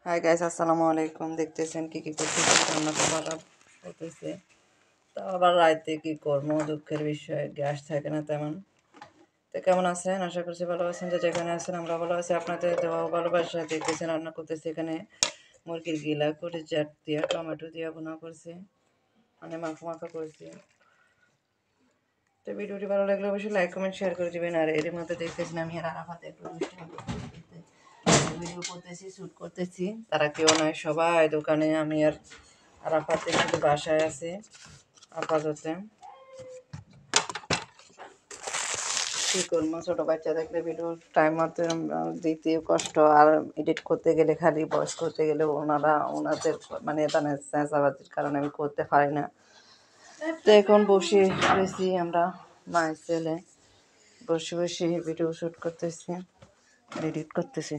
Hi guys, আসসালামু আলাইকুম। দেখতেছেন কি কি করতেছি, রান্না করা করতেছে। তা আবার রাইতে কি করবো, দুঃখের বিষয়, গ্যাস থাকে না তেমন। তো কেমন আছেন? আশা করছি ভালো আছেন। যে যেখানে আছেন আমরা ভালো আছি। আপনাদের দেওয়া ভালোবাসা দেখতেছেন রান্না করতেছি। এখানে মুরগির গিলা করে চাট দিয়া টমেটো দিয়া ভুনা করছি, মানে মাখা মাখা করছি। তো ভিডিওটি ভালো লাগলে অবশ্যই লাইক কমেন্ট শেয়ার করে দিবেন। আর এর মধ্যে দেখতেছেন আমি আর আরাফাত একটু ভিডিও করতেছি, শ্যুট করতেছি। তারা কেউ নয়, সবাই দোকানে, আমি আর আরাফাতে শুধু বাসায় আছে আপাতত। কী করবো, ছোটো বাচ্চা দেখলে ভিডিও টাইম মতো দিতে কষ্ট, আর এডিট করতে গেলে, খালি ভয়েস করতে গেলে ওনাদের মানে চেঁচাবাজির কারণে আমি করতে পারি না। তো এখন বসে রয়েছি আমরা মায়ের ছেলে, বসে বসে ভিডিও শ্যুট করতেছি, এডিট করতেছি।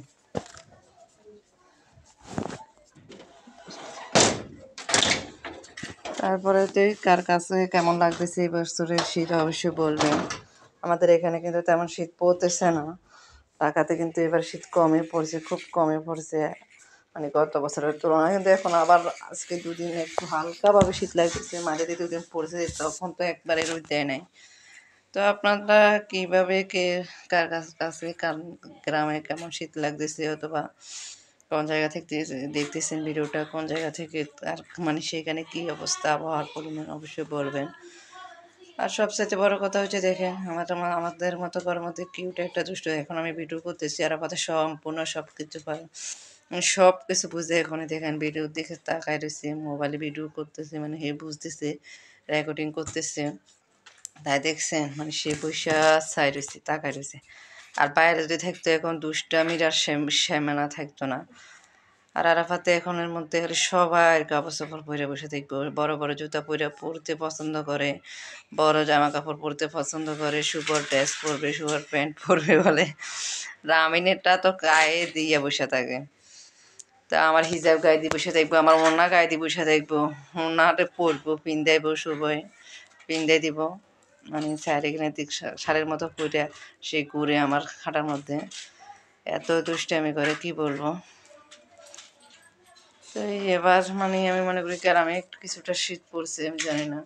তারপরে তো কার কাছে কেমন লাগতেছে এই বছরের শীত অবশ্যই বলবেন। আমাদের এখানে কিন্তু তেমন শীত পড়তেছে না, ঢাকাতে কিন্তু এবার শীত কমে পড়ছে, খুব কমে পড়ছে, মানে গত বছরের তুলনায়। কিন্তু এখন আবার আজকে দুদিন একটু হালকাভাবে শীত লাগতেছে, মাঝে দুদিন পড়ছে, তখন তো একবারে রোদ দেয় নাই। তো আপনারা কীভাবে কার কাছে গ্রামে কেমন শীত লাগতেছে, অথবা কোন জায়গা থেকে দেখতেছেন ভিডিওটা, কোন জায়গা থেকে, আর মানে সেখানে কী অবস্থা, আবহাওয়ার পরিমাণ অবশ্যই বলবেন। আর সবচেয়ে বড় কথা হচ্ছে, দেখেন আমাদের মতো করার মধ্যে কিউট একটা দুষ্ট। এখন আমি ভিডিও করতেছি আর আমাদের সম্পূর্ণ সব কিছু সব কিছু বুঝে এখানে দেখেন ভিডিও দেখে তাকায় রয়েছে, মোবাইলে ভিডিও করতেছে, মানে হে বুঝতেছে, রেকর্ডিং করতেছে। তাই দেখছেন, মানে সে পয়সা চাই রয়েছে, তাকায় রয়েছে। আর বাইরে যদি থাকতো এখন দুষ্টামির আর শ্যামেলা থাকতো না। আর আরাফাতে এখনের মধ্যে সবাই কাপড় চাপড় পরে বসে থাকবো, বড় বড় জুতা পরতে পছন্দ করে, বড় জামা কাপড় পরতে পছন্দ করে, সুপার ড্রেস পরবে, সুপার প্যান্ট পরবে বলে। রামিনেরটা তো গায়ে দিয়ে বসে থাকে। তা আমার হিজাব গায়ে দিয়ে বসে থাকবো, আমার ওনা গায়ে দিয়ে বসে থাকবো, ওনাটা পরবো, পিন্দাইবো, সবাই পিন্দাই দিব, মানে চারিখানে দিক শাড়ির মতো পরে সে ঘুরে আমার খাটার মধ্যে। এত দুষ্টামি করে কি বলবো। তো এবার মানে আমি মনে করি গ্রামে একটু কিছুটা শীত পড়ছে, আমি জানি না,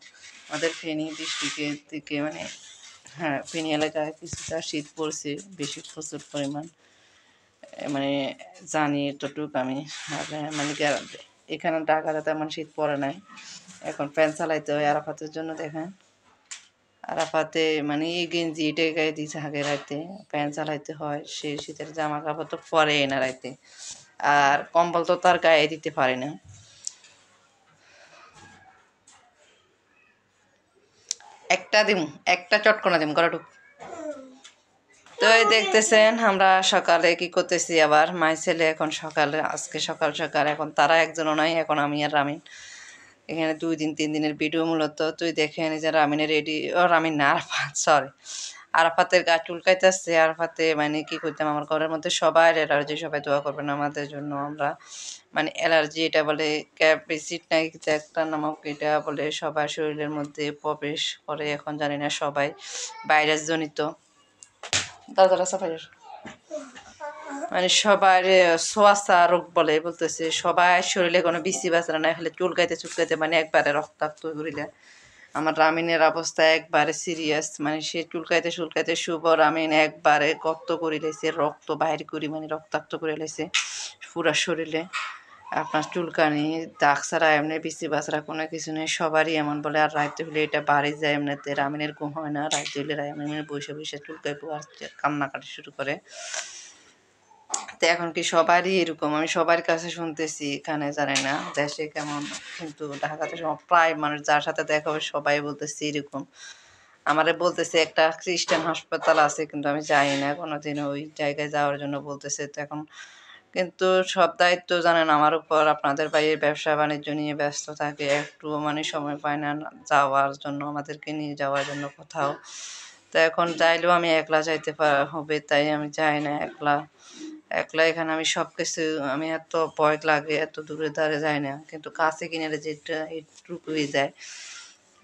আমাদের ফেনী ডিস্ট্রিক্টের দিকে, মানে হ্যাঁ ফেনী এলাকায় কিছুটা শীত পড়ছে, বেশি প্রচুর পরিমাণ, মানে জানি এতটুকু আমি। মানে এখানে ঢাকাতে তেমন শীত পড়ে নাই, এখন ফ্যান চালাইতে হয় আরাফাতের জন্য। দেখেন আরাফাতে মানে এই গেঞ্জি এটাই গায়ে দিয়ে থাকে রাইতে, ফ্যান চালাইতে হয়, সে শীতের জামা কাপড় তো পরেই না রাইতে, আর কম্বল তো তার গায়ে দিতে পারে না। একটা চটকনা দিম ঘরে ঢুক। তো এই দেখতেছেন আমরা সকালে কি করতেছি, আবার মাই ছেলে এখন সকালে, আজকে সকাল সকাল, এখন তারা একজনও নাই, এখন আমি আর রামিন। এখানে 2-3 দিনের ভিডিও মূলত। তুই দেখেন যে রামিনের রেডি, ও রামিন না, আরাফাত, সরি, আরাফাতের গা চুলকাইতেছে। আরাফাতে মানে কি করতাম, আমার ঘরের মধ্যে সবাই অ্যালার্জি, সবাই দোয়া করবেন আমাদের জন্য। আমরা মানে অ্যালার্জি, এটা বলে ক্যাপিসিড নাই একটা নামক, এটা বলে সবার শরীরের মধ্যে প্রবেশ করে, এখন জানি না, সবাই ভাইরাস জনিত। দাদা সাফাইয়ের মানে সবার সোয়াশা রোগ বলে, বলতেছে সবাই শরীরে কোনো বিসি বাঁচরা নাই, হলে চুলকাইতে মানে একবারে রক্তাক্ত করিলে। আমার রামিনের অবস্থা একবারে সিরিয়াস, মানে সে চুলকাইতে শুভ রামিন একবারে গর্ত করে লাইছে, রক্ত বাইর করি, মানে রক্তাক্ত করে লাইছে পুরা শরীরে। আপনার চুলকানি দাগ ছাড়া এমনি বিসি বাঁচরা কোনো কিছু নেই, সবারই এমন বলে। আর রাইতে হলে এটা বাড়ি যায় এমনিতে, রামিনের ঘুম হয় না, রাইতে হলে রামিনের বসে বসে চুলকাইবো আর কান্নাকাটি শুরু করে। তো এখন কি সবারই এরকম, আমি সবার কাছে শুনতেছি, এখানে জানি না দেশে কেমন, কিন্তু ঢাকাতে প্রায় মানুষ যার সাথে দেখা হবে সবাই বলতেছে এরকম। আমারে বলতেছে একটা খ্রিস্টান হাসপাতাল আছে, কিন্তু আমি যাই না কোনোদিন ওই জায়গায় যাওয়ার জন্য বলতেছে। তো এখন কিন্তু সব দায়িত্ব জানেন আমার উপর, আপনাদের বাইরে ব্যবসা বাণিজ্য নিয়ে ব্যস্ত থাকে, একটু মানে সময় পায় না যাওয়ার জন্য, আমাদেরকে নিয়ে যাওয়ার জন্য কোথাও। তো এখন যাইলেও আমি একলা যাইতে হবে, তাই আমি যাই না একলা। একলা এখানে আমি সব কিছু, আমি এত ভয় লাগে, এত দূরে দাঁড়ে যাই না, কিন্তু কাছে কিনে যেটা এইটুকুই যায়,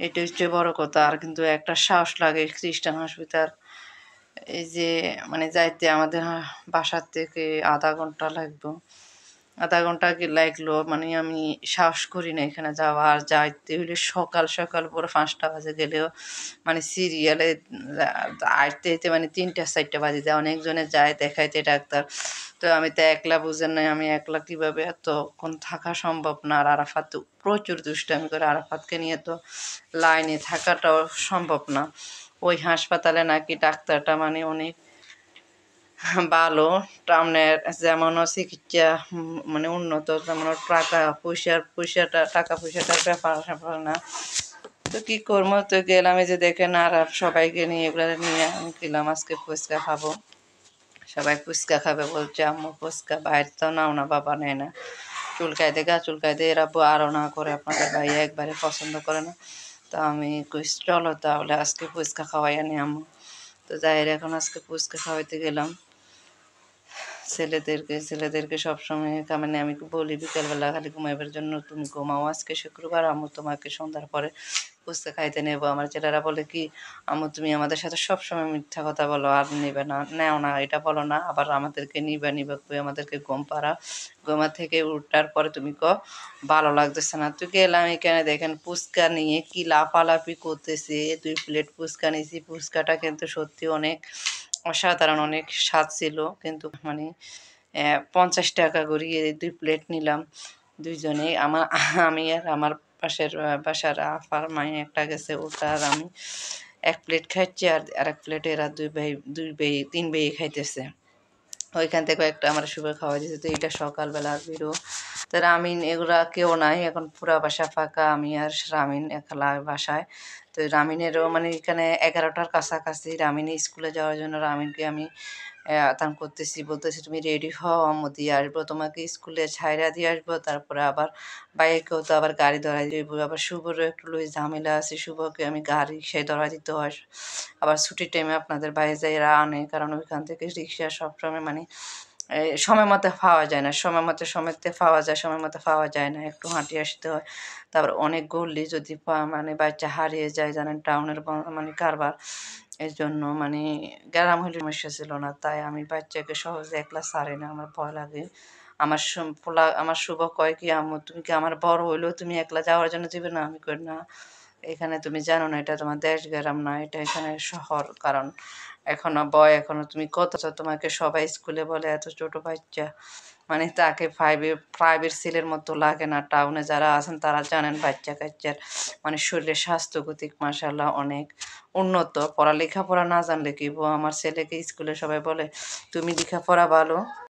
এটা হচ্ছে বড় কথা। আর কিন্তু একটা সাহস লাগে খ্রিস্টান হসপিটাল, এই যে মানে যাইতে আমাদের বাসার থেকে আধা ঘন্টা লাগবে, আধা ঘন্টা কি লাগলো, মানে আমি সাহস করি না এখানে যাওয়া। আর যাইতে হইলে সকাল সকাল পুরো 5টা বাজে গেলেও মানে সিরিয়ালে আসতে যেতে মানে 3টা 4টা বাজে যায়। অনেকজনে যায় দেখাইতে ডাক্তার। তো আমি তো একলা, বুঝেন নাই, আমি একলা কিভাবে এতক্ষণ থাকা সম্ভব না। আর আরাফাত তো প্রচুর দুষ্টামি করে, আরাফাতকে নিয়ে তো লাইনে থাকাটাও সম্ভব না। ওই হাসপাতালে নাকি ডাক্তারটা মানে অনেক ভালো, টাউনের যেমনও চিকিৎসা মানে উন্নত, তেমন টাকা পয়সাটার ব্যাপার না। তো কি করবো, তো গেলাম, এই যে দেখেন আর সবাইকে নিয়ে এগুলো নিয়ে আমি গেলাম। আজকে ফুচকা খাবো, সবাই ফুচকা খাবে বলছে। আম্মু ফুচকা বাইরে তো নাও না, বাবা নেয় না, চুলকাইতে চুলকাইতে এরা আরও না করে, আপনাদের ভাইয়া একবারে পছন্দ করে না। তো আমি কইস চলো তাহলে আজকে ফুচকা খাওয়াই আনি আম্মু। তো যাই এখন আজকে ফুচকা খাওয়াইতে গেলাম ছেলেদেরকে সবসময় মানে আমি বলি বিকেলবেলা খালি ঘুমাইবার জন্য, তুমি ঘুমাও, আজকে শুক্রবার, আম্মু তোমাকে সন্ধ্যার পরে ফুচকা খাইতে নেবো। আমার ছেলেরা বলে কি, আম্মু তুমি আমাদের সাথে সবসময় মিথ্যা কথা বলো, আর নিবে না, নেও না, এটা বলো না, আবার আমাদেরকে নিবে কই, আমাদেরকে ঘুমা থেকে উঠার পরে তুমি ভালো লাগতেছে না। তুই গেলাম এখানে দেখেন ফুচকা নিয়ে কি লাফালাফি করতেছে। 2 প্লেট ফুচকা নিয়েছি, ফুচকাটা কিন্তু সত্যি অনেক অসাধারণ, অনেক স্বাদ ছিল। কিন্তু মানে 50 টাকা করিয়ে 2 প্লেট নিলাম দুইজনে। আমি আর আমার বাসার আফার মাই একটা গেছে, ওটা আর আমি 1 প্লেট খাইছি। আর আরেক প্লেটে এরা 3 ভাই খাইতেছে। ওইখান থেকে একটা আমার শুভ খাওয়া দিয়েছে। তো এইটা সকালবেলা বেরো, তো রামিন এগুলা কেউ নাই এখন, পুরা বাসা ফাঁকা, আমি আর রামিন একলা বাসায়। তো রামিনেরও মানে এখানে 11টার কাছাকাছি, রামিনী স্কুলে যাওয়ার জন্য রামিনকে আমি আতান করতেছি, বলতেছি তুমি রেডি হও, আম্মু দিয়ে আসবো তোমাকে, স্কুলে ছাইরা দিয়ে আসবো, তারপরে আবার বাইকেও তো আবার গাড়ি ধরা দিব। আবার শুভরও একটু লই ঝামেলা আছে, শুভকে আমি গাড়ি সে ধরা দিতে হয়। আবার ছুটির টাইমে আপনাদের বাইরে যাইরা আনে, কারণ ওইখান থেকে রিক্সা সবসময় মানে সময় মতো পাওয়া যায় না, সময়তে পাওয়া যায়, সময় মতো পাওয়া যায় না, একটু হাঁটি আসতে হয়। তারপর অনেক গল্লি যদি মানে বাচ্চা হারিয়ে যায়, জানেন টাউনের মানে কারবার, এর জন্য মানে গ্রাম হলে সমস্যা ছিল না। তাই আমি বাচ্চাকে সহজে একলা ছাড়ি না, আমার ভয় লাগে। আমার শুভ কয় কি, আম্মু তুমি কি আমার বড় হইলেও তুমি একলা যাওয়ার জন্য দিবে না? আমি কই না, এখানে তুমি জানো না এটা তোমার দেশ গ্রাম না, এটা এখানে শহর। কারণ এখনো তুমি কত, তোমাকে সবাই স্কুলে বলে এত ছোট বাচ্চা, মানে তাকে প্রাইভেট ছেলের মতো লাগে না। টাউনে যারা আছেন তারা জানেন বাচ্চা কাচ্চার মানে শরীরের স্বাস্থ্যগতিক মাশাআল্লাহ অনেক উন্নত। লেখাপড়া না জানলে কি, আমার ছেলেকে স্কুলে সবাই বলে তুমি লেখাপড়া ভালো,